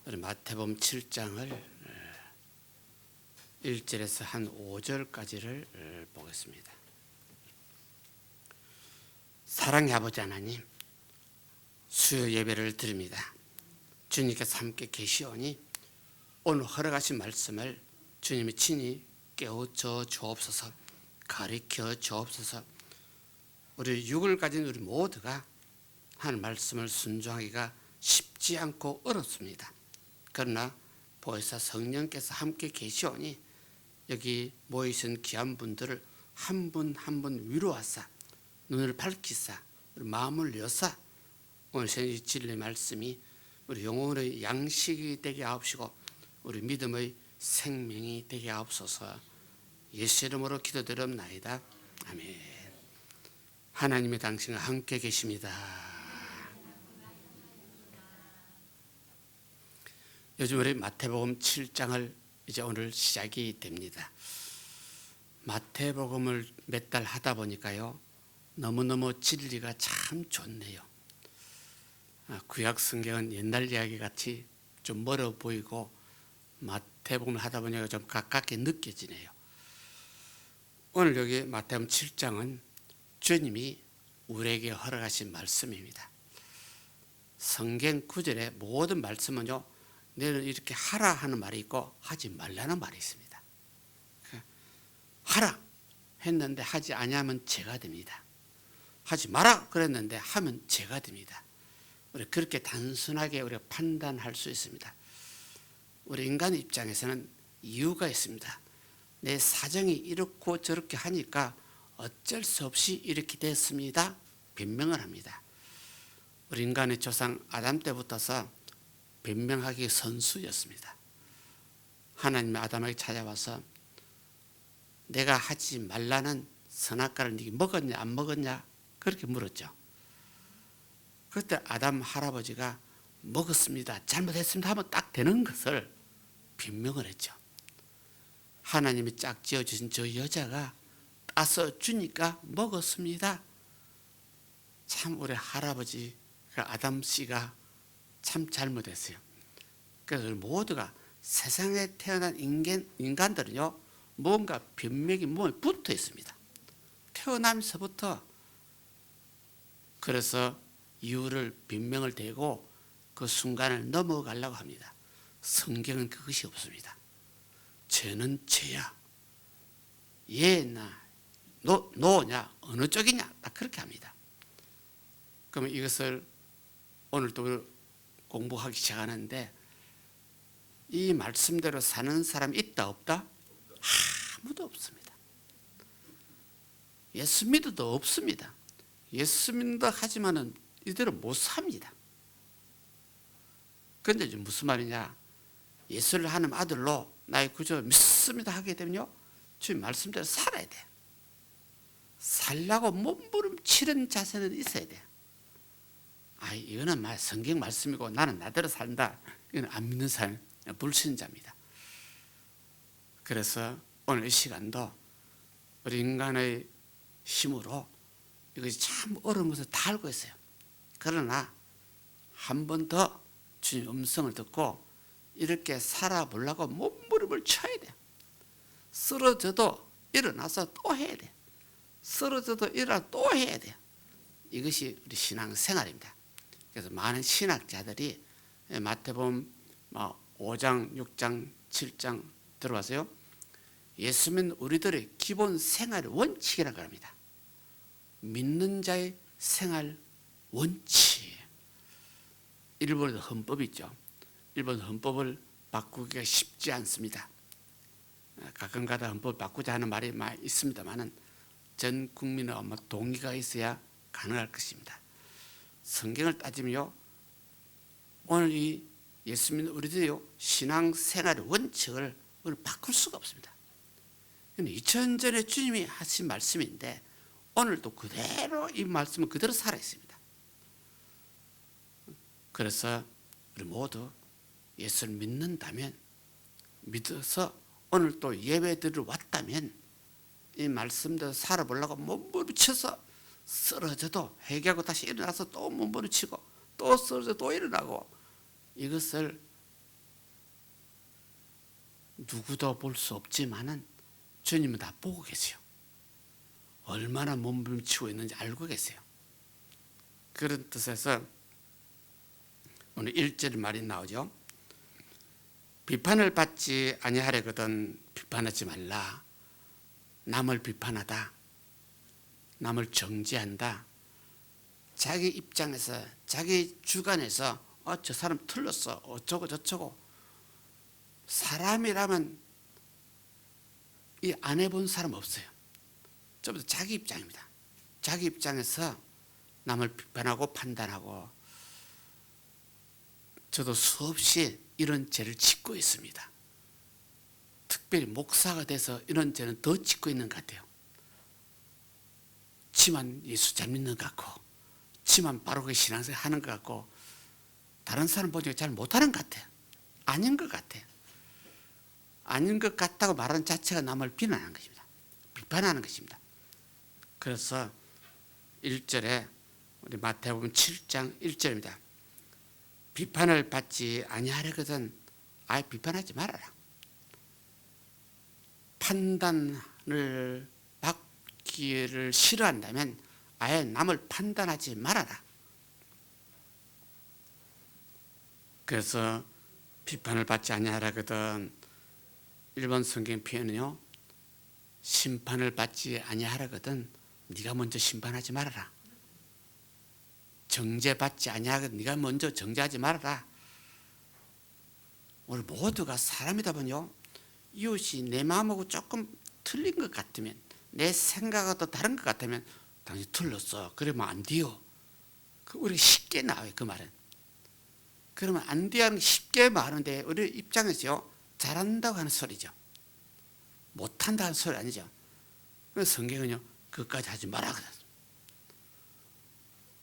우리 마태복음 7장을 1절에서 한 5절까지를 보겠습니다. 사랑의 아버지 하나님, 수요 예배를 드립니다. 주님께서 함께 계시오니 오늘 허락하신 말씀을 주님이 친히 깨우쳐 주옵소서, 가르쳐 주옵소서. 우리 육을 가진 우리 모두가 하는 말씀을 순종하기가 쉽지 않고 어렵습니다. 그러나 보혜사 성령께서 함께 계시오니 여기 모이신 귀한 분들을 한 분 한 분 위로하사 눈을 밝히사 우리 마음을 여사 오늘 이 진리 말씀이 우리 영혼의 양식이 되게 하옵시고 우리 믿음의 생명이 되게 하옵소서. 예수 이름으로 기도드립나이다. 아멘. 하나님의 당신과 함께 계십니다. 요즘 우리 마태복음 7장을 이제 오늘 시작이 됩니다. 마태복음을 몇 달 하다 보니까요, 너무너무 진리가 참 좋네요. 구약 성경은 옛날 이야기 같이 좀 멀어 보이고 마태복음을 하다 보니까 좀 가깝게 느껴지네요. 오늘 여기 마태복음 7장은 주님이 우리에게 허락하신 말씀입니다. 성경 구절의 모든 말씀은요, 너는 이렇게 하라 하는 말이 있고 하지 말라는 말이 있습니다. 하라 했는데 하지 아니하면 죄가 됩니다. 하지 마라 그랬는데 하면 죄가 됩니다. 우리 그렇게 단순하게 우리가 판단할 수 있습니다. 우리 인간의 입장에서는 이유가 있습니다. 내 사정이 이렇고 저렇게 하니까 어쩔 수 없이 이렇게 됐습니다. 변명을 합니다. 우리 인간의 조상 아담 때부터서 변명하기 선수였습니다. 하나님이 아담에게 찾아와서 내가 하지 말라는 선악과를 네가 먹었냐 안 먹었냐 그렇게 물었죠. 그때 아담 할아버지가 먹었습니다, 잘못했습니다 하면 딱 되는 것을 변명을 했죠. 하나님이 짝 지어주신 저 여자가 따서 주니까 먹었습니다. 참 우리 할아버지가 아담 씨가 참 잘못했어요. 그래서 모두가 세상에 태어난 인간들은요, 뭔가 변명이 몸에 붙어 있습니다. 태어나면서부터. 그래서 이유를 변명을 대고 그 순간을 넘어가려고 합니다. 성경은 그것이 없습니다. 죄는 죄야, 얘나 너냐 어느 쪽이냐 딱 그렇게 합니다. 그러면 이것을 오늘 또 공부하기 시작하는데 이 말씀대로 사는 사람이 있다 없다? 아무도 없습니다. 예수 믿어도 없습니다. 예수 믿는다 하지만은 이대로 못 삽니다. 그런데 무슨 말이냐? 예수를 하는 아들로 나의 구주 믿습니다 하게 되면요, 주님 말씀대로 살아야 돼. 살라고 몸부림치는 자세는 있어야 돼. 이거는 성경 말씀이고 나는 나대로 산다, 이건 안 믿는 사람, 불신자입니다. 그래서 오늘 이 시간도 우리 인간의 힘으로 이것이 참 어려운 것을 다 알고 있어요. 그러나 한 번 더 주님 음성을 듣고 이렇게 살아보려고 몸부림을 쳐야 돼. 쓰러져도 일어나서 또 해야 돼. 쓰러져도 일어나 또 해야 돼. 이것이 우리 신앙생활입니다. 그래서 많은 신학자들이 마태복음 5장, 6장, 7장 들어가세요. 예수 믿는 우리들의 기본 생활 원칙이라고 합니다. 믿는 자의 생활 원칙. 일본의 헌법이 있죠. 일본 헌법을 바꾸기가 쉽지 않습니다. 가끔가다 헌법을 바꾸자 하는 말이 많이 있습니다만은 전 국민의 아마 동의가 있어야 가능할 것입니다. 성경을 따지면요, 오늘 이 예수 믿는 우리들이요, 신앙생활의 원칙을 오늘 바꿀 수가 없습니다. 2000년 전에 주님이 하신 말씀인데 오늘도 그대로 이 말씀은 그대로 살아 있습니다. 그래서 우리 모두 예수를 믿는다면, 믿어서 오늘 또 예배드리러 왔다면 이 말씀대로 살아보려고 몸부림쳐서 쓰러져도 회개하고 다시 일어나서 또 몸부림치고 또 쓰러져 또 일어나고, 이것을 누구도 볼 수 없지만은 주님은 다 보고 계세요. 얼마나 몸부림치고 있는지 알고 계세요. 그런 뜻에서 오늘 1절 말이 나오죠. 비판을 받지 아니하려거든 비판하지 말라. 남을 비판하다, 남을 정죄한다, 자기 입장에서 자기 주관에서 저 사람 틀렸어 어쩌고 저쩌고, 사람이라면 이 안 해본 사람 없어요. 전부 다 자기 입장입니다. 자기 입장에서 남을 비판하고 판단하고, 저도 수없이 이런 죄를 짓고 있습니다. 특별히 목사가 돼서 이런 죄는 더 짓고 있는 것 같아요. 지만 예수 잘 믿는 것 같고, 지만 바르게 신앙생활 하는 것 같고, 다른 사람 보니까 잘 못하는 것 같아요. 아닌 것 같아요. 아닌 것 같다고 말하는 자체가 남을 비난하는 것입니다. 비판하는 것입니다. 그래서 1절에 우리 마태복음 7장 1절입니다. 비판을 받지 아니하려거든 아예 비판하지 말아라. 판단을 받기를 싫어한다면 아예 남을 판단하지 말아라. 그래서 비판을 받지 아니하려거든, 일본 성경 표현은요, 심판을 받지 아니하려거든 네가 먼저 심판하지 말아라. 정죄받지 아니하거든 네가 먼저 정죄하지 말아라. 우리 모두가 사람이다 보니요, 이웃이 내 마음하고 조금 틀린 것 같으면, 내 생각하고 또 다른 것 같으면 당신 틀렸어 그러면 안 돼요. 우리 쉽게 나와요. 그 말은. 그러면 안 돼요 하는 쉽게 말하는데, 우리 입장에서요 잘한다고 하는 소리죠. 못한다는 소리 아니죠. 그래서 성경은요 그것까지 하지 마라 그랬어요.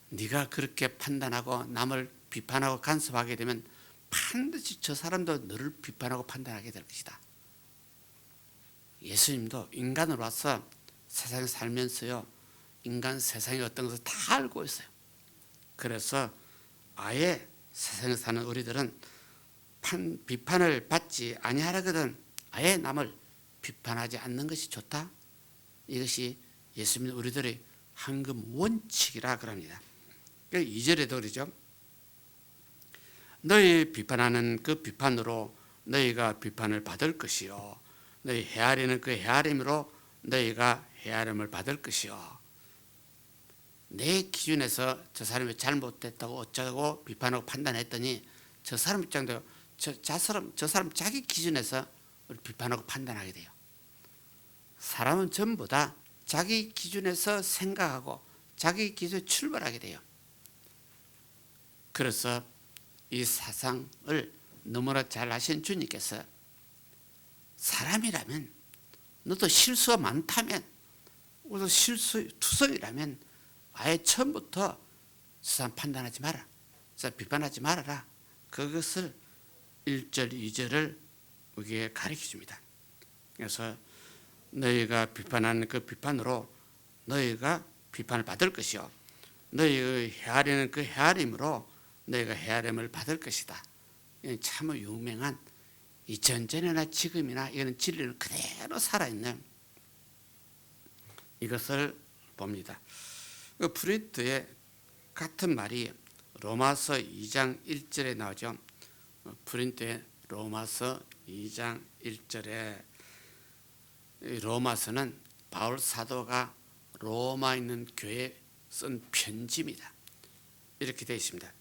네가 그렇게 판단하고 남을 비판하고 간섭하게 되면 반드시 저 사람도 너를 비판하고 판단하게 될 것이다. 예수님도 인간으로 와서 세상에 살면서요, 인간 세상에 어떤 것을 다 알고 있어요. 그래서 아예 세상에 사는 우리들은 비판을 받지 아니하려거든 아예 남을 비판하지 않는 것이 좋다. 이것이 예수 믿는 우리들의 황금 원칙이라 그럽니다. 2절에도 그러죠. 너희 비판하는 그 비판으로 너희가 비판을 받을 것이요, 너희 헤아리는 그 헤아림으로 너희가 헤아림을 받을 것이요. 내 기준에서 저 사람이 잘못됐다고 어쩌고 비판하고 판단했더니 저 사람 입장도 저 사람 자기 기준에서 우리 비판하고 판단하게 돼요. 사람은 전부 다 자기 기준에서 생각하고 자기 기준에 출발하게 돼요. 그래서 이 사상을 너무나 잘 아신 주님께서 사람이라면, 너도 실수가 많다면, 우리도 실수투성이라면 아예 처음부터 저 사람 판단하지 마라, 저 사람 비판하지 말아라. 그것을 1절 2절을 우리에게 가르쳐 줍니다. 그래서 너희가 비판하는 그 비판으로 너희가 비판을 받을 것이요, 너희의 헤아리는 그 헤아림으로 너희가 헤아림을 받을 것이다. 이건 참 유명한, 이 전전이나 지금이나 이거는 진리는 그대로 살아있는 이것을 봅니다. 그 프린트에 같은 말이 로마서 2장 1절에 나오죠. 프린트에 로마서 2장 1절에, 로마서는 바울 사도가 로마에 있는 교회에 쓴 편지입니다. 이렇게 되어 있습니다.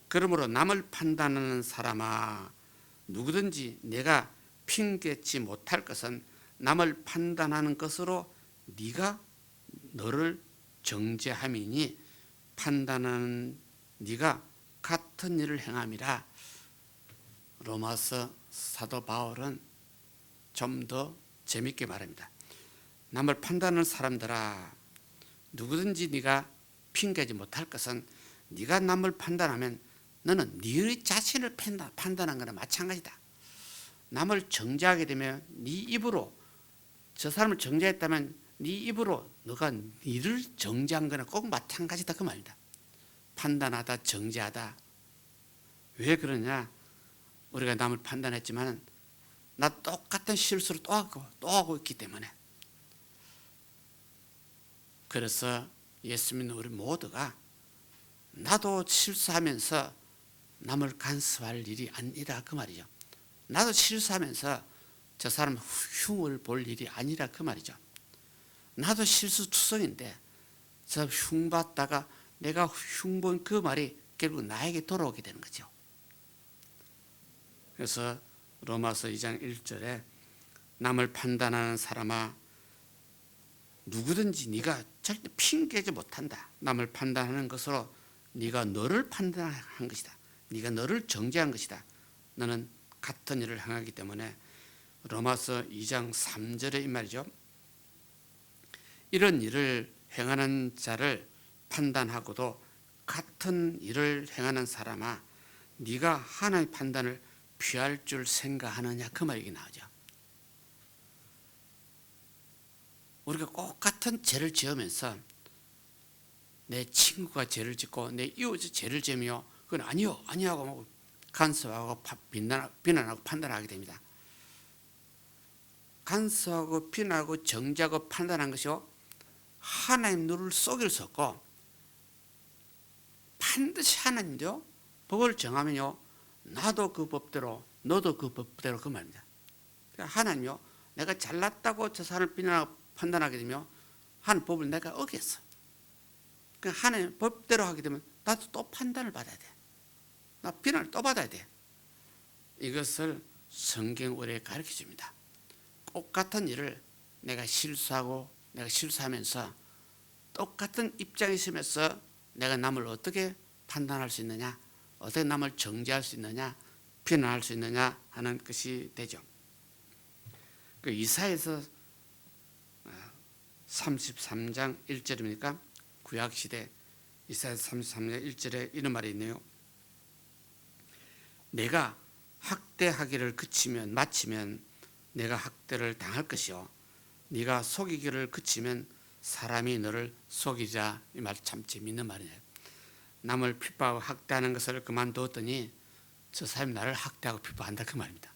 그러므로 남을 판단하는 사람아, 누구든지 내가 핑계치 못할 것은 남을 판단하는 것으로 네가 너를 정죄함이니 판단하는 네가 같은 일을 행함이라. 로마서 사도 바울은 좀 더 재밌게 말합니다. 남을 판단하는 사람들아, 누구든지 네가 핑계지 못할 것은 네가 남을 판단하면 너는 네 자신을 판단한 거나 마찬가지다. 남을 정죄하게 되면 네 입으로, 저 사람을 정죄했다면 네 입으로 너가 네를 정죄한 거나 꼭 마찬가지다 그 말이다. 판단하다, 정죄하다. 왜 그러냐? 우리가 남을 판단했지만 나 똑같은 실수를 또 하고 있기 때문에. 그래서 예수 믿는 우리 모두가 나도 실수하면서 남을 간섭할 일이 아니라 그 말이죠. 나도 실수하면서 저 사람 흉을 볼 일이 아니라 그 말이죠. 나도 실수투성인데 저 흉받다가 내가 흉본 그 말이 결국 나에게 돌아오게 되는 거죠. 그래서 로마서 2장 1절에 남을 판단하는 사람아 누구든지 네가 절대 핑계지 못한다. 남을 판단하는 것으로 네가 너를 판단한 것이다. 네가 너를 정죄한 것이다. 너는 같은 일을 행하기 때문에 로마서 2장 3절에 이 말이죠. 이런 일을 행하는 자를 판단하고도 같은 일을 행하는 사람아 네가 하나님의 판단을 피할 줄 생각하느냐 그 말이 나오죠. 우리가 꼭 같은 죄를 지으면서 내 친구가 죄를 짓고 내 이웃이 죄를 지으며 그건 아니하고 간섭하고 비난하고 판단하게 됩니다. 간섭하고 비난하고 정죄하고 판단한 것이요 하나님 누를 속일 수 없고 반드시 하나님도 법을 정하면요 나도 그 법대로 너도 그 법대로 그 말입니다. 그러니까 하나님요 내가 잘났다고 저 사람을 비난하고 판단하게 되면 하나님 법을 내가 어겼어. 그러니까 하나님 법대로 하게 되면 나도 또 판단을 받아야 돼. 나 비난을 또 받아야 돼. 이것을 성경 우리에게 가르쳐 줍니다. 똑같은 일을 내가 실수하면서 똑같은 입장에 있으면서 내가 남을 어떻게 판단할 수 있느냐, 어떻게 남을 정죄할 수 있느냐, 비난할 수 있느냐 하는 것이 되죠. 그 이사야서 33장 1절입니까? 구약시대 이사야서 33장 1절에 이런 말이 있네요. 내가 학대하기를 마치면 내가 학대를 당할 것이요 네가 속이기를 그치면 사람이 너를 속이자. 이 말 참 재미있는 말이에요. 남을 핍박하고 학대하는 것을 그만두었더니 저 사람이 나를 학대하고 핍박한다 그 말입니다.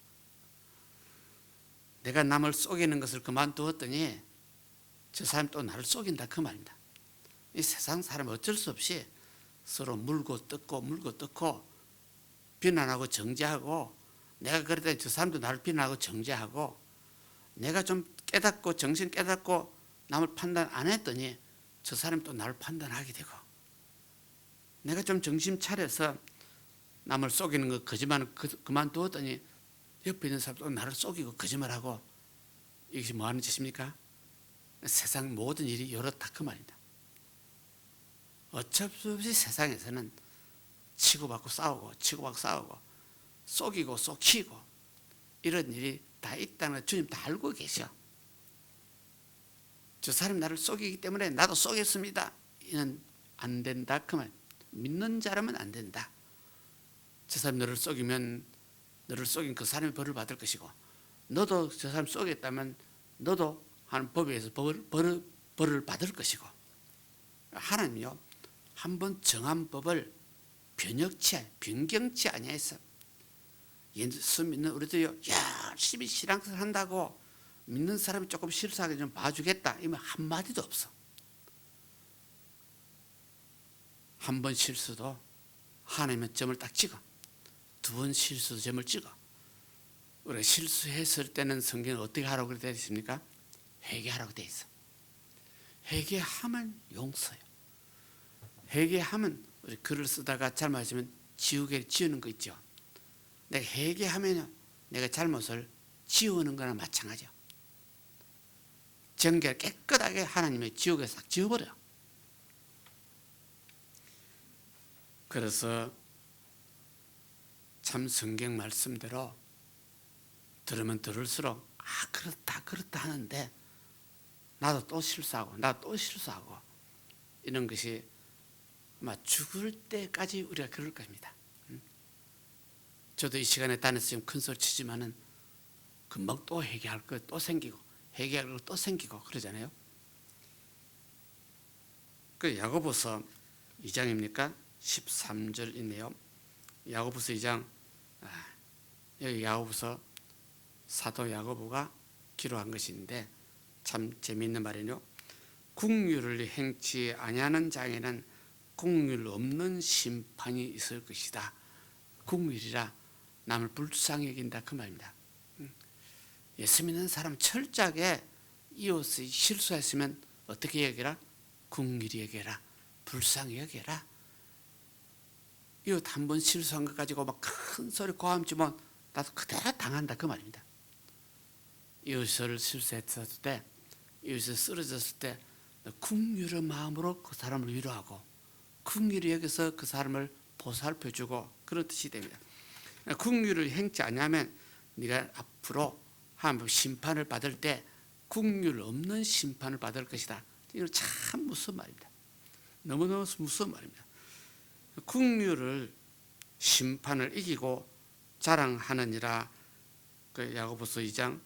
내가 남을 속이는 것을 그만두었더니 저 사람이 또 나를 속인다 그 말입니다. 이 세상 사람은 어쩔 수 없이 서로 물고 뜯고 비난하고 정죄하고 내가 그랬더니 저 사람도 나를 비난하고 정죄하고 내가 좀 깨닫고 정신 깨닫고 남을 판단 안 했더니 저 사람이 또 나를 판단하게 되고 내가 좀 정신 차려서 남을 속이는 거 거짓말은 그만두었더니 옆에 있는 사람도 나를 속이고 거짓말하고 이것이 뭐하는 짓입니까? 세상 모든 일이 이렇다 그 말입니다. 어쩔 수 없이 세상에서는 치고받고 싸우고 속이고 속이고 이런 일이 다 있다는 걸 주님 다 알고 계셔. 저 사람이 나를 속이기 때문에 나도 속였습니다. 이는 안 된다 그 말. 믿는 자라면 안 된다. 저 사람이 너를 속이면 너를 속인 그 사람이 벌을 받을 것이고 너도 저 사람 속였다면 너도 하는 법에 의해서 벌을 받을 것이고 하나님이요 한번 정한 법을 변경치 아니하였어. 예수 믿는 우리들요 열심히 신앙생활 한다고 믿는 사람이 조금 실수하게 좀 봐주겠다 이면 한마디도 없어. 한 번 실수도 하나님은 점을 딱 찍어. 두 번 실수도 점을 찍어. 우리가 실수했을 때는 성경은 어떻게 하라고 되어 있습니까? 회개하라고 되어 있어. 회개하면 용서요. 회개하면 우리 글을 쓰다가 잘못하시면 지우개 지우는 거 있죠. 내가 회개하면 내가 잘못을 지우는 거나 마찬가지야. 정결 깨끗하게 하나님의 지우개 싹 지워버려. 그래서 참 성경 말씀대로 들으면 들을수록 그렇다 하는데 나도 또 실수하고 이런 것이 아마 죽을 때까지 우리가 그럴 겁니다. 저도 이 시간에 다녔으면 큰 소리 치지만은 금방 또 회개할 거 또 생기고 회개할 거 또 생기고 그러잖아요. 그 야고보서 2장입니까? 13절 있네요. 야고보서 2장 여기 야고보서 사도 야고보가 기록한 것인데 참 재미있는 말이요. 국률을 행치 아니하는 자에게는 국률 없는 심판이 있을 것이다. 국률이라 남을 불쌍히 여긴다 그 말입니다. 예수 믿는 사람 철저하게 이웃이 실수했으면 어떻게 여겨라? 국률이 여겨라. 불쌍히 여겨라. 이웃 한 번 실수한 것 가지고 막 큰 소리 고함치면 나도 그대로 당한다 그 말입니다. 이웃을 실수했을 때, 이웃이 쓰러졌을 때 국률의 마음으로 그 사람을 위로하고 국률이 여기서 그 사람을 보살펴주고 그런 뜻이 됩니다. 국률을 행치 않으면 네가 앞으로 하나님 심판을 받을 때 국률 없는 심판을 받을 것이다. 이건 참 무서운 말입니다. 너무너무 무서운 말입니다. 국률을 심판을 이기고 자랑하느니라. 그 야고보서 2장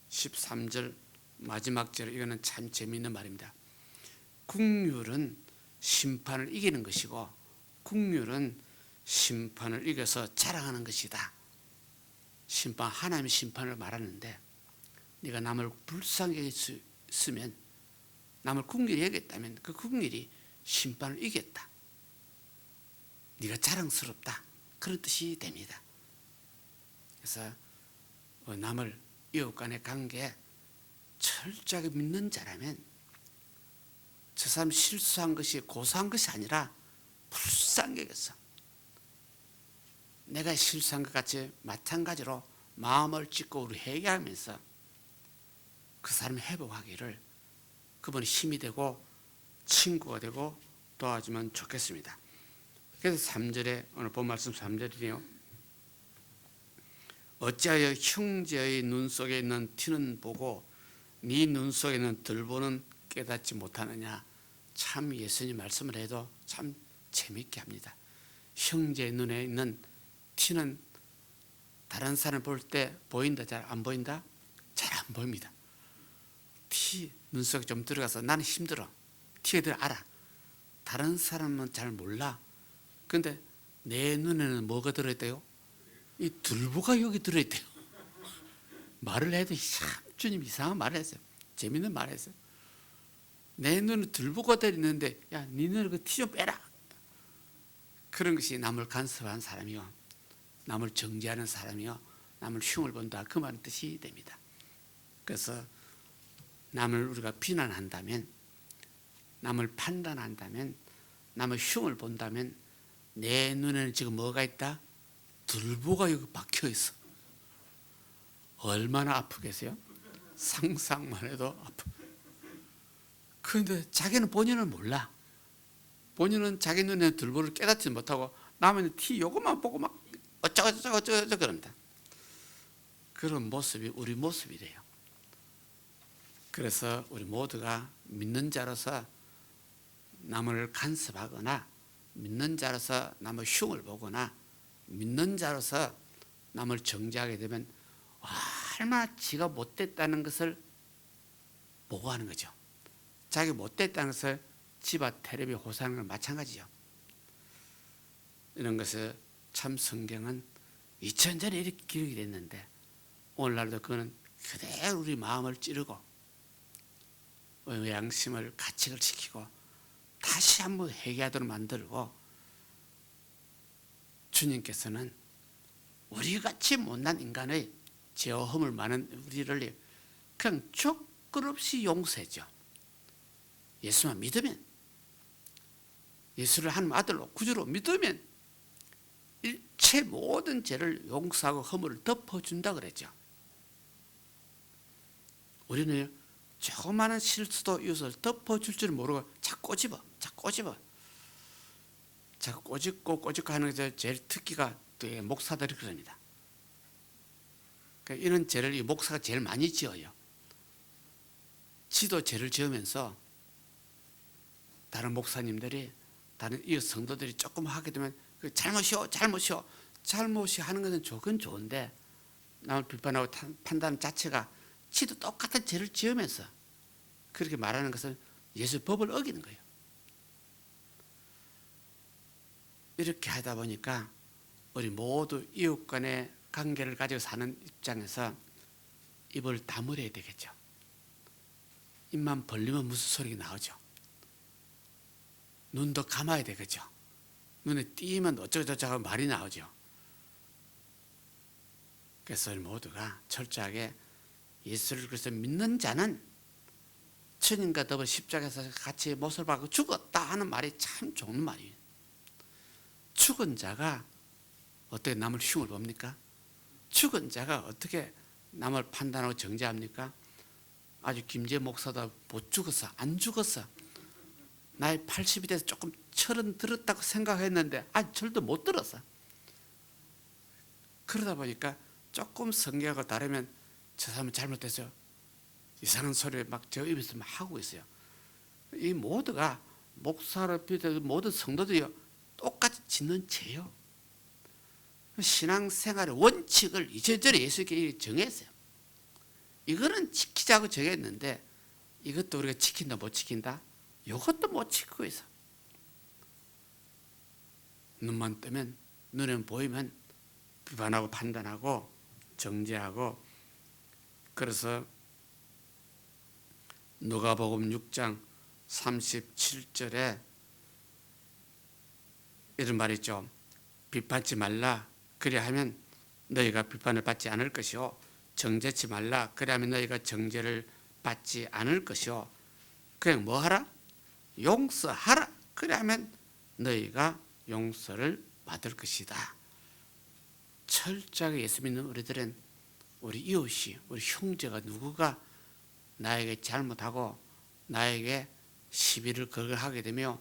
13절 마지막 절, 이거는 참 재미있는 말입니다. 국률은 심판을 이기는 것이고 국률은 심판을 이겨서 자랑하는 것이다. 심판, 하나님의 심판을 말하는데 네가 남을 불쌍히 여겼으면, 남을 국률이 여겼다면 그 국률이 심판을 이겼다. 네가 자랑스럽다. 그런 뜻이 됩니다. 그래서 남을 이웃 간의 관계에 철저하게 믿는 자라면 저 사람 실수한 것이 고소한 것이 아니라 불쌍히 여겼어. 내가 실수한 것 같이 마찬가지로 마음을 찢고 우리 회개하면서 그 사람이 회복하기를 그분이 힘이 되고 친구가 되고 도와주면 좋겠습니다. 그래서 3절에 오늘 본 말씀 3절이네요. 어찌하여 형제의 눈 속에 있는 티는 보고 네 눈 속에 있는 들보는 깨닫지 못하느냐. 참 예수님 말씀을 해도 참 재미있게 합니다. 형제의 눈에 있는 티는 다른 사람 볼 때 보인다, 잘 안 보인다? 잘 안 보입니다. 티 눈 속에 좀 들어가서 나는 힘들어. 티에 알아. 다른 사람은 잘 몰라. 근데 내 눈에는 뭐가 들어있대요? 이 들보가 여기 들어있대요. 말을 해도 참 주님 이상한 말을 했어요. 재밌는 말을 했어요. 내 눈에 들보가 들어있는데 야, 네 눈에 그 티 좀 빼라. 그런 것이 남을 간섭한 사람이요, 남을 정죄하는 사람이요, 남을 흉을 본다 그 말은 뜻이 됩니다. 그래서 남을 우리가 비난한다면, 남을 판단한다면, 남의 흉을 본다면 내 눈에는 지금 뭐가 있다? 들보가 여기 박혀 있어. 얼마나 아프겠어요? 상상만 해도 아프. 그런데 자기는 본인은 몰라. 본인은 자기 눈에 들보를 깨닫지 못하고 남은 티 요것만 보고 막 어쩌고 그럽니다. 그런 모습이 우리 모습이래요. 그래서 우리 모두가 믿는 자로서 남을 간섭하거나 믿는 자로서 남의 흉을 보거나 믿는 자로서 남을 정죄하게 되면 얼마나 지가 못됐다는 것을 보고하는 거죠. 자기 못됐다는 것을 집앞 텔레비에 호소하는 건 마찬가지죠. 이런 것을 참 성경은 2000년에 이렇게 기록이 됐는데 오늘날도 그거는 그대로 우리 마음을 찌르고 양심을 가책을 시키고 다시 한번 회개하도록 만들고, 주님께서는 우리같이 못난 인간의 죄와 허물 많은 우리를 그냥 조건 없이 용서했죠. 예수만 믿으면, 예수를 하나님 아들로 구주로 믿으면 일체 모든 죄를 용서하고 허물을 덮어준다 그랬죠. 우리는 조그마한 실수도 이웃을 덮어줄 줄 모르고 자꾸 꼬집어. 자꾸 꼬집고 하는 것에 제일 특기가 목사들이 그럽니다. 그러니까 이런 죄를 이 목사가 제일 많이 지어요. 지도 죄를 지으면서 다른 목사님들이, 다른 이웃 성도들이 조금 하게 되면 그 잘못이 하는 것은 그건 좋은데 남을 비판하고 판단하는 자체가 지도 똑같은 죄를 지으면서 그렇게 말하는 것은 예수 법을 어기는 거예요. 이렇게 하다 보니까 우리 모두 이웃 간에 관계를 가지고 사는 입장에서 입을 다물어야 되겠죠. 입만 벌리면 무슨 소리가 나오죠. 눈도 감아야 되겠죠. 눈에 띄면 어쩌고저쩌고 말이 나오죠. 그래서 모두가 철저하게 예수를 그리스도 믿는 자는 주님과 더불어 십자가에서 같이 못을 박고 죽었다 하는 말이 참 좋은 말이에요. 죽은 자가 어떻게 남을 흉을 봅니까? 죽은 자가 어떻게 남을 판단하고 정죄합니까? 아주 김재 목사도 못 죽었어. 안 죽었어. 나이 80이 돼서 조금 철은 들었다고 생각했는데 아직 철도 못 들었어. 그러다 보니까 조금 성경하고 다르면 저 사람은 잘못됐어요. 이상한 소리를 막 저 입에서 막 하고 있어요. 이 모두가 목사를 비롯해서 모든 성도들이 똑같이 짓는 죄요. 신앙생활의 원칙을 이제저래 예수님께 정했어요. 이거는 지키자고 정했는데 이것도 우리가 지킨다 못 지킨다? 이것도 못 지키고 있어. 눈만 뜨면 눈에 보이면 비판하고 판단하고 정죄하고. 그래서 누가복음 6장 37절에 이런 말이 있죠. 비판치 말라 그리하면 너희가 비판을 받지 않을 것이요 정죄치 말라 그리하면 너희가 정죄를 받지 않을 것이요 그냥 뭐 하라? 용서하라 그리하면 너희가 용서를 받을 것이다. 철저하게 예수 믿는 우리들은 우리 이웃이 우리 형제가 누구가 나에게 잘못하고 나에게 시비를 걸고 하게 되면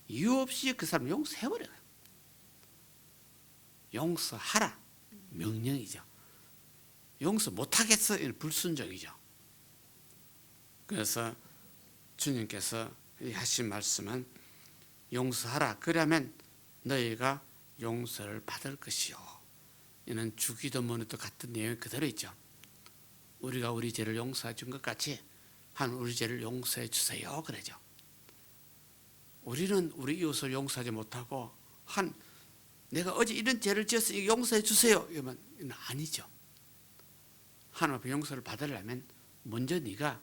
이유 없이 그 사람 용서해버려요. 용서하라 명령이죠. 용서 못하겠어 불순종이죠. 그래서 주님께서 하신 말씀은 용서하라 그러면 너희가 용서를 받을 것이요. 이는 주기도문에도 같은 내용이 그대로 있죠. 우리가 우리 죄를 용서해 준 것 같이 한 우리 죄를 용서해 주세요 그러죠. 우리는 우리 이웃을 용서하지 못하고 한 내가 어제 이런 죄를 지어서 용서해 주세요 이러면 아니죠. 하나님 앞에 용서를 받으려면 먼저 네가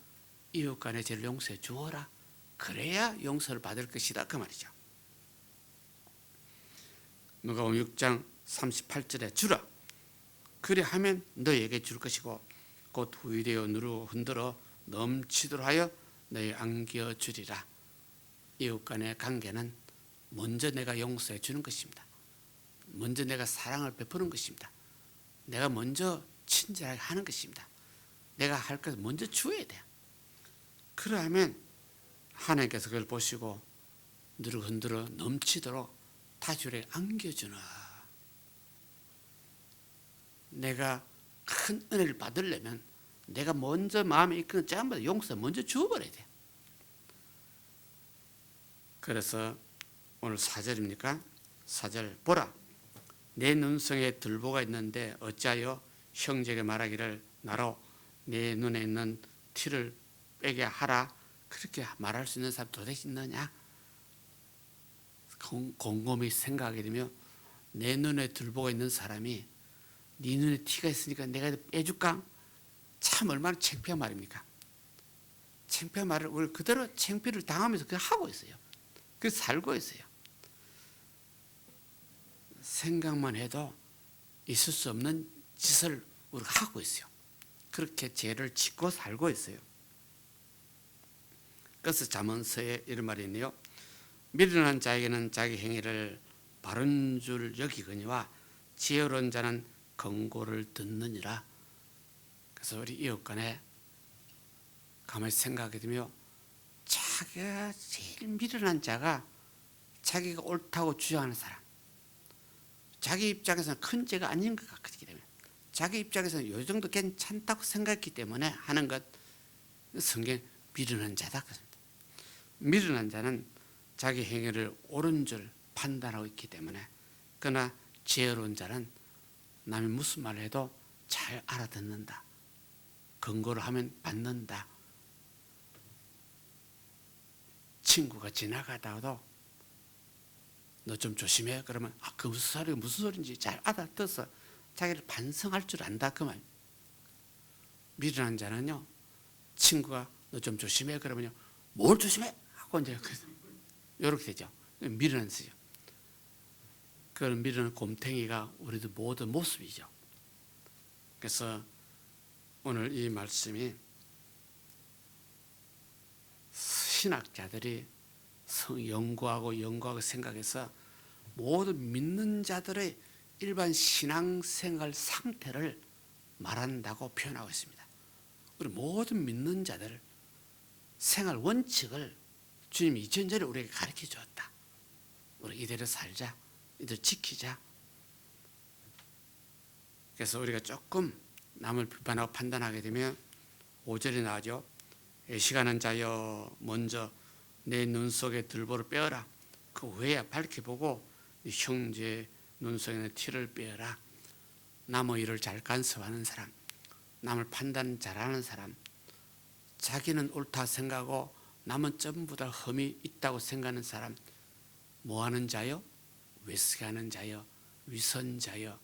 이웃 간의 죄를 용서해 주어라. 그래야 용서를 받을 것이다 그 말이죠. 누가복음 6장 38절에 주라 그리하면 너희에게 줄 것이고 곧 후일되어 누르고 흔들어 넘치도록 하여 너희 안겨 주리라. 이웃 간의 관계는 먼저 내가 용서해 주는 것입니다. 먼저 내가 사랑을 베푸는 것입니다. 내가 먼저 친절하게 하는 것입니다. 내가 할 것을 먼저 주어야 돼요. 그러면 하나님께서 그걸 보시고 누르고 흔들어 넘치도록 타주에 안겨주나. 내가 큰 은혜를 받으려면 내가 먼저 마음에 이끄는 전부 용서 먼저 주어버려야 돼. 그래서 오늘 4절입니까? 4절 보라 내 눈성에 들보가 있는데 어찌하여 형제에게 말하기를 나로 내 눈에 있는 티를 빼게 하라. 그렇게 말할 수 있는 사람 도대체 있느냐? 곰곰이 생각하게 되면 내 눈에 들보가 있는 사람이 네 눈에 티가 있으니까 내가 빼줄까? 참 얼마나 창피한 말입니까? 창피한 말을 우리 그대로 창피를 당하면서 그냥 하고 있어요. 그래서 살고 있어요. 생각만 해도 있을 수 없는 짓을 우리가 하고 있어요. 그렇게 죄를 짓고 살고 있어요. 그래서 잠언서에 이런 말이 있네요. 미련한 자에게는 자기 행위를 바른 줄 여기거니와 지혜로운 자는 권고를 듣느니라. 그래서 우리 이웃 간에 가만히 생각하게 되면 자기가 제일 미련한 자가 자기가 옳다고 주장하는 사람, 자기 입장에서는 큰 죄가 아닌 것 같기 때문에 자기 입장에서는 이 정도 괜찮다고 생각했기 때문에 하는 것, 성경 미련한 자다. 미련한 자는 자기 행위를 옳은 줄 판단하고 있기 때문에, 그러나 지혜로운 자는 남이 무슨 말을 해도 잘 알아듣는다. 권고를 하면 받는다. 친구가 지나가다가도 너 좀 조심해. 그러면 그 무슨 소리인지 잘 알아듣어서 자기를 반성할 줄 안다 그 말. 미련한 자는요, 친구가 너 좀 조심해 그러면요, 뭘 조심해 하고 이제 이렇게 되죠. 미련한 자죠. 그런 미련한 곰탱이가 우리도 모든 모습이죠. 그래서 오늘 이 말씀이 신학자들이 연구하고 생각해서 모든 믿는 자들의 일반 신앙생활 상태를 말한다고 표현하고 있습니다. 우리 모든 믿는 자들 생활 원칙을 주님이 2000년에 우리에게 가르쳐 주었다. 우리 이대로 살자, 이대로 지키자. 그래서 우리가 조금 남을 비판하고 판단하게 되면 5절에 나오죠. 애식하는 자여 먼저 내 눈 속에 들보를 빼어라. 그 후에야 밝혀보고 형제 눈 속에는 티를 빼어라. 남의 일을 잘 간섭하는 사람, 남을 판단 잘하는 사람, 자기는 옳다 생각하고 남은 전부 다 흠이 있다고 생각하는 사람, 뭐하는 자요? 외식하는 자요, 위선자요.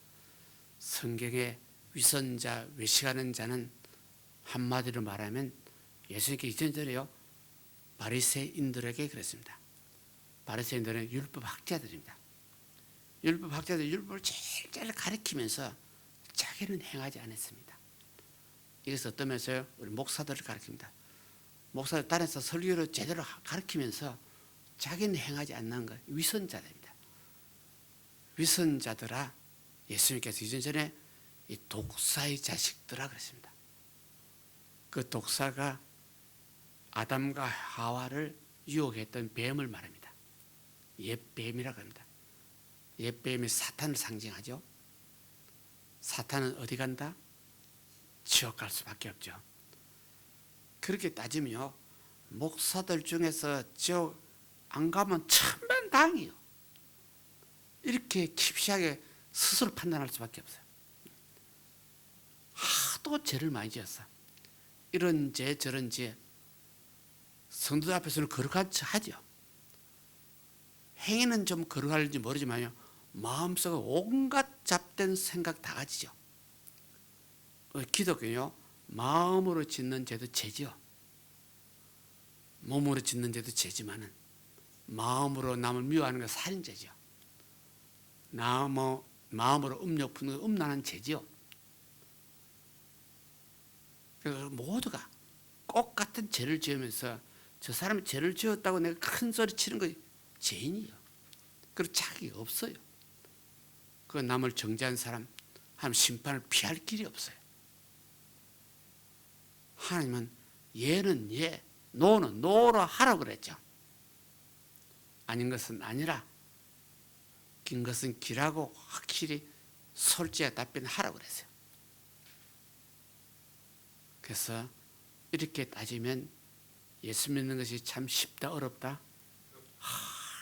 성경에 위선자, 외식하는 자는 한마디로 말하면 예수님께 이전절에요, 바리새인들에게 그랬습니다. 바리새인들은 율법 학자들입니다. 율법 학자들 율법을 제일 가르치면서 자기는 행하지 않았습니다. 이것은 어떤 면에서요, 우리 목사들을 가르칩니다. 목사들 단에서 설교를 제대로 가르치면서 자기는 행하지 않는 것, 위선자들입니다. 위선자들아, 예수님께서 이전전에 이 독사의 자식들아 그랬습니다. 그 독사가 아담과 하와를 유혹했던 뱀을 말합니다. 옛뱀이라고 합니다. 옛뱀이 사탄을 상징하죠. 사탄은 어디 간다? 지옥 갈 수밖에 없죠. 그렇게 따지면 목사들 중에서 지옥 안 가면 천만다행이요. 이렇게 깊이하게 스스로 판단할 수밖에 없어요. 하도 죄를 많이 지었어. 이런 죄 저런 죄 성도들 앞에서는 거룩한 척 하죠. 행위는 좀 거룩할지 모르지만요, 마음속에 온갖 잡된 생각 다 가지죠. 기독교는요, 마음으로 짓는 죄도 죄죠. 몸으로 짓는 죄도 죄지만은 마음으로 남을 미워하는 건 살인죄죠. 마음으로 음욕 부는 건 음란한 죄죠. 그래서 모두가 똑같은 죄를 지으면서 저 사람이 죄를 지었다고 내가 큰 소리 치는 거 죄인이요. 그리고 자기가 없어요. 그 남을 정죄한 사람, 하나님 심판을 피할 길이 없어요. 하나님은 예는 예, 노는 노로 하라고 그랬죠. 아닌 것은 아니라, 긴 것은 기라고 확실히 솔직하게 답변하라고 그랬어요. 그래서 이렇게 따지면 예수 믿는 것이 참 쉽다 어렵다?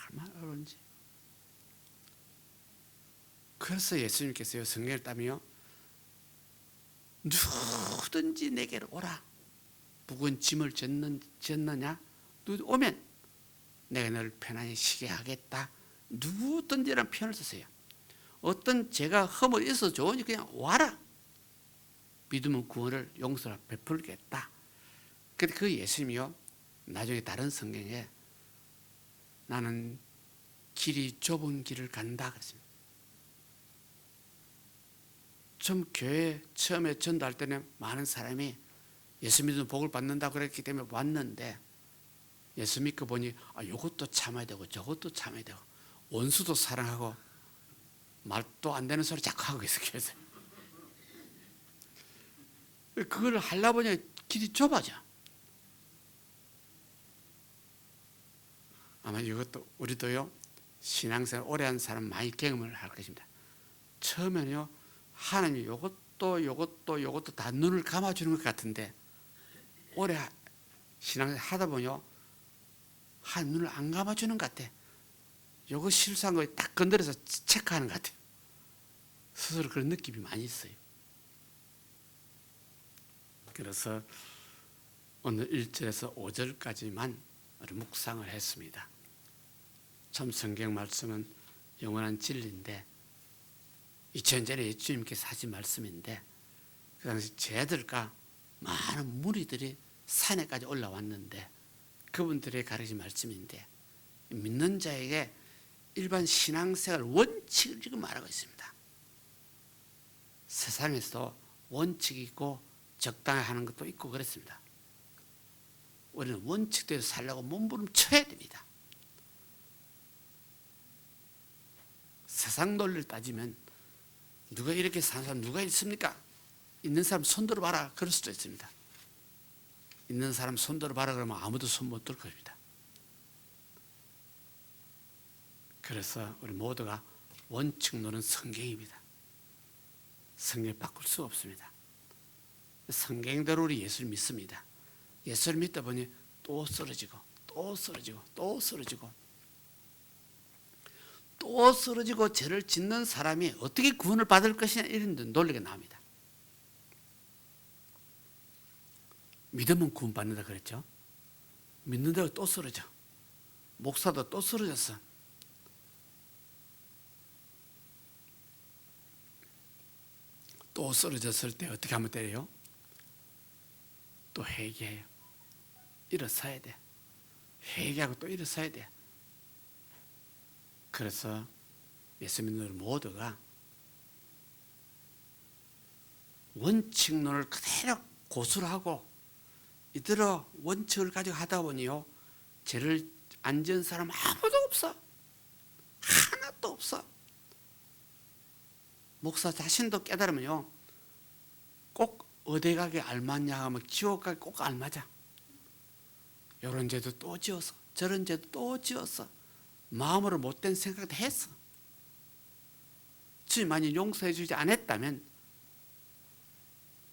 얼마나 어려운지. 그래서 예수님께서요, 성경을 따면요, 누구든지 내게로 오라. 무거운 짐을 졌느냐? 오면 내가 너를 편안히 쉬게 하겠다. 누구든지라는 표현을 쓰세요. 어떤 죄가 허물이 있어 좋으니 그냥 와라. 믿으면 구원을 용서를 베풀겠다. 근데 그 예수님이요, 나중에 다른 성경에 나는 길이 좁은 길을 간다 그랬습니다. 좀 교회 처음에 전도할 때는 많은 사람이 예수 믿으면 복을 받는다고 그랬기 때문에 왔는데, 예수 믿고 보니 이것도 참아야 되고 저것도 참아야 되고 원수도 사랑하고 말도 안 되는 소리 자꾸 하고 있어. 그래서 그걸 하려고 보니 길이 좁아져. 아마 이것도 우리도요, 신앙생활 오래 한 사람 많이 경험을 할 것입니다. 처음에는요, 하나님이 이것도 다 눈을 감아주는 것 같은데, 오래 신앙생활 하다 보면요, 하나님 눈을 안 감아주는 것 같아. 이거 실수한 거 딱 건드려서 체크하는 것 같아요. 스스로 그런 느낌이 많이 있어요. 그래서 오늘 1절에서 5절까지만 묵상을 했습니다. 참 성경 말씀은 영원한 진리인데 2000년 전에 예수님께서 하신 말씀인데 그 당시 제자들과 많은 무리들이 산에까지 올라왔는데 그분들의 가르친 말씀인데 믿는 자에게 일반 신앙생활 원칙을 지금 말하고 있습니다. 세상에서 원칙이 있고 적당히 하는 것도 있고 그렇습니다. 우리는 원칙대로 살려고 몸부림쳐야 됩니다. 세상 논리를 따지면 누가 이렇게 사는 사람 누가 있습니까? 있는 사람 손 들어봐라 그럴 수도 있습니다. 있는 사람 손 들어봐라 그러면 아무도 손 못 들 겁니다. 그래서 우리 모두가 원칙론은 성경입니다. 성경 바꿀 수 없습니다. 성경대로 우리 예수를 믿습니다. 예수를 믿다 보니 또 쓰러지고 또 쓰러지고 또 쓰러지고 또 쓰러지고 죄를 짓는 사람이 어떻게 구원을 받을 것이냐 이런 논리가 나옵니다. 믿으면 구원받는다 그랬죠. 믿는다고 또 쓰러져. 목사도 또 쓰러졌어. 또 쓰러졌을 때 어떻게 하면 돼요? 또 회개해요. 일어서야 돼. 회개하고 또 일어서야 돼. 그래서 예수 믿는 우리 모두가 원칙론을 그대로 고수를 하고 이대로 원칙을 가지고 하다 보니요 죄를 안 지은 사람 아무도 없어. 하나도 없어. 목사 자신도 깨달으면요 꼭 어디 가게 알맞냐 하면 지옥 가게 꼭 알맞아. 이런 죄도 또 지었어. 저런 죄도 또 지었어. 마음으로 못된 생각도 했어. 주님만이 용서해 주지 않았다면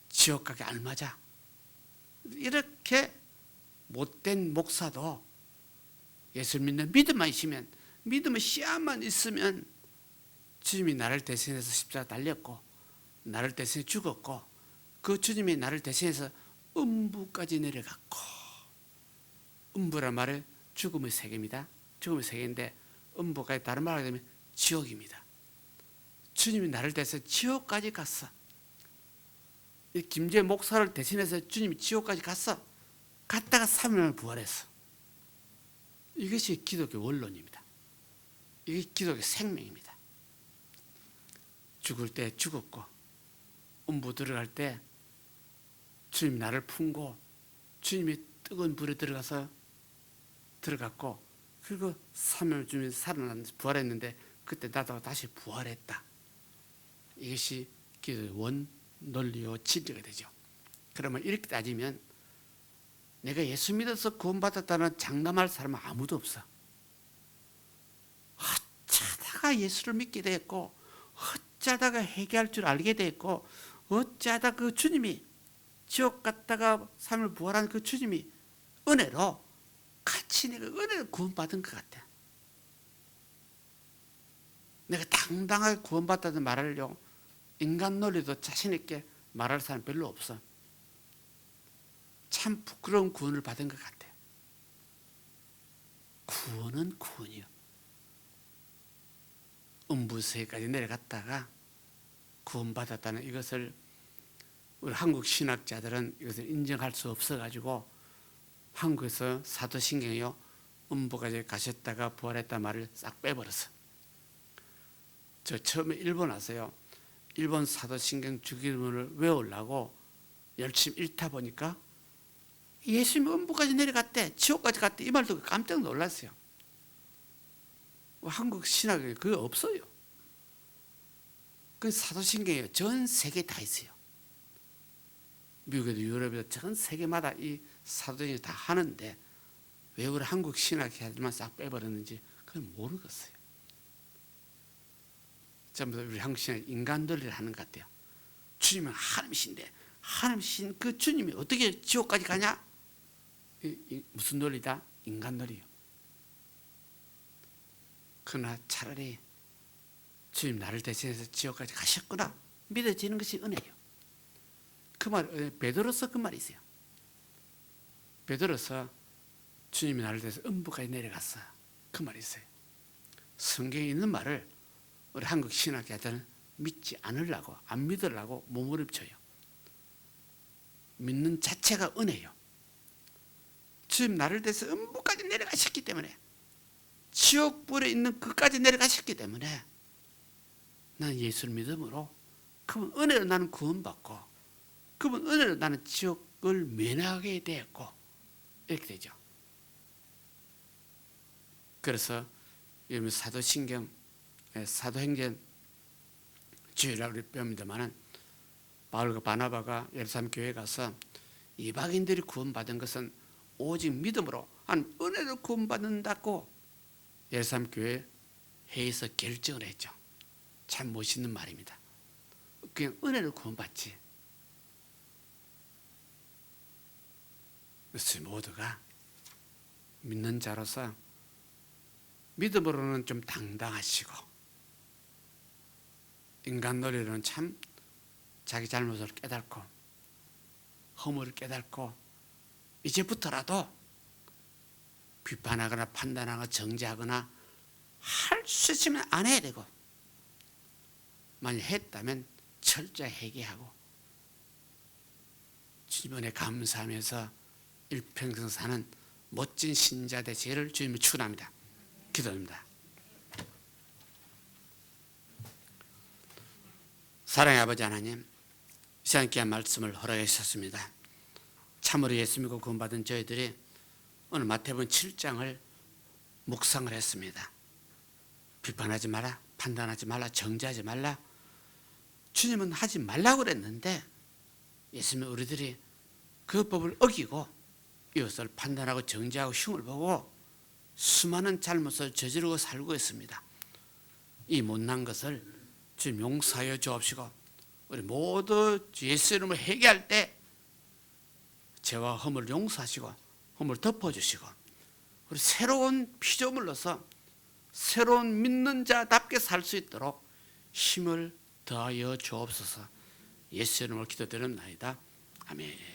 지옥 가게 알맞아. 이렇게 못된 목사도 예수 믿는 믿음만 있으면 믿음의 씨앗만 있으면 주님이 나를 대신해서 십자가 달렸고 나를 대신해 죽었고 그 주님이 나를 대신해서 음부까지 내려갔고 음부란 말은 죽음의 세계입니다. 죽음의 세계인데 음부까지 다른 말로 하면 지옥입니다. 주님이 나를 대신해서 지옥까지 갔어. 김재 목사를 대신해서 주님이 지옥까지 갔어. 갔다가 3일 부활했어. 이것이 기독교 원론입니다. 이게 기독교 생명입니다. 죽을 때 죽었고 음부 들어갈 때 주님이 나를 품고 주님이 뜨거운 불에 들어갔고 그리고 3일 주님이 살아났는데 부활했는데 그때 나도 다시 부활했다. 이것이 기독교 원 논리요 진리가 되죠. 그러면 이렇게 따지면 내가 예수 믿어서 구원받았다는 장담할 사람은 아무도 없어. 어쩌다가 예수를 믿게 됐고 어쩌다가 회개할 줄 알게 됐고 어쩌다 그 주님이 지옥 갔다가 3일 부활한 그 주님이 은혜로 같이 내가 은혜로 구원받은 것 같아. 내가 당당하게 구원받았다는 말을요 인간 논리도 자신 있게 말할 사람 별로 없어. 참 부끄러운 구원을 받은 것 같아. 구원은 구원이요. 음부세까지 내려갔다가 구원받았다는 이것을 우리 한국 신학자들은 이것을 인정할 수 없어가지고 한국에서 사도신경이요 음부까지 가셨다가 부활했단 말을 싹 빼버렸어. 저 처음에 일본 와서요 일본 사도신경 주기문을 외우려고 열심히 읽다 보니까 예수님이 음부까지 내려갔대 지옥까지 갔대 이 말 듣고 깜짝 놀랐어요. 한국 신학에 그게 없어요. 그 사도신경이요 전 세계 다 있어요. 미국에도 유럽에도 전 세계마다 이 사도신경 다 하는데 왜 우리 한국 신학자들만 싹 빼버렸는지 그건 모르겠어요. 전부 다 우리 한국 신학 인간 논리를 하는 것 같아요. 주님은 하나님이신데 하나님이신 그 주님이 어떻게 지옥까지 가냐? 무슨 논리다? 인간 논리요. 그러나 차라리 주님 나를 대신해서 지옥까지 가셨구나 믿어지는 것이 은혜예요. 그 말, 베드로서 그 말이 있어요. 베드로서 주님이 나를 대해서 음부까지 내려갔어. 그 말이 있어요. 성경에 있는 말을 우리 한국 신학자들은 믿지 않으려고, 안 믿으려고 몸부림쳐요. 믿는 자체가 은혜요. 주님 나를 대해서 음부까지 내려가셨기 때문에, 지옥불에 있는 그까지 내려가셨기 때문에 나는 예수를 믿음으로 그분 은혜로 나는 구원받고, 그분 은혜로 나는 지옥을 면하게 되었고, 이렇게 되죠. 그래서 사도신경, 사도행전 주일이라고 배웁니다만은, 바울과 바나바가 예루살렘 교회에 가서 이방인들이 구원받은 것은 오직 믿음으로, 한 은혜로 구원받는다고 예루살렘 교회 회의에서 결정을 했죠. 참 멋있는 말입니다. 그냥 은혜로 구원받지. 그래서 모두가 믿는 자로서 믿음으로는 좀 당당하시고, 인간 논리로는 참 자기 잘못을 깨닫고 허물을 깨닫고, 이제부터라도 비판하거나 판단하거나 정죄하거나 할 수 있으면 안 해야 되고, 만약 했다면 철저히 회개하고 주님에 감사하면서 일평생 사는 멋진 신자 되시기를 주님을 축원합니다. 기도합니다. 사랑의 아버지 하나님, 시간 귀한 말씀을 허락해 주셨습니다. 참으로 예수 믿고 구원받은 저희들이 오늘 마태복음 7장을 묵상을 했습니다. 비판하지 마라, 판단하지 말라, 정죄하지 말라. 주님은 하지 말라고 그랬는데 예수님은 우리들이 그 법을 어기고 이것을 판단하고 정죄하고 흉을 보고 수많은 잘못을 저지르고 살고 있습니다. 이 못난 것을 주님 용서하여 주옵시고, 우리 모두 예수 이름으로 회개할 때 죄와 허물을 용서하시고 허물을 덮어주시고, 우리 새로운 피조물로서 새로운 믿는 자답게 살 수 있도록 힘을 더하여 주옵소서. 예수 이름으로 기도드립니다. 아멘.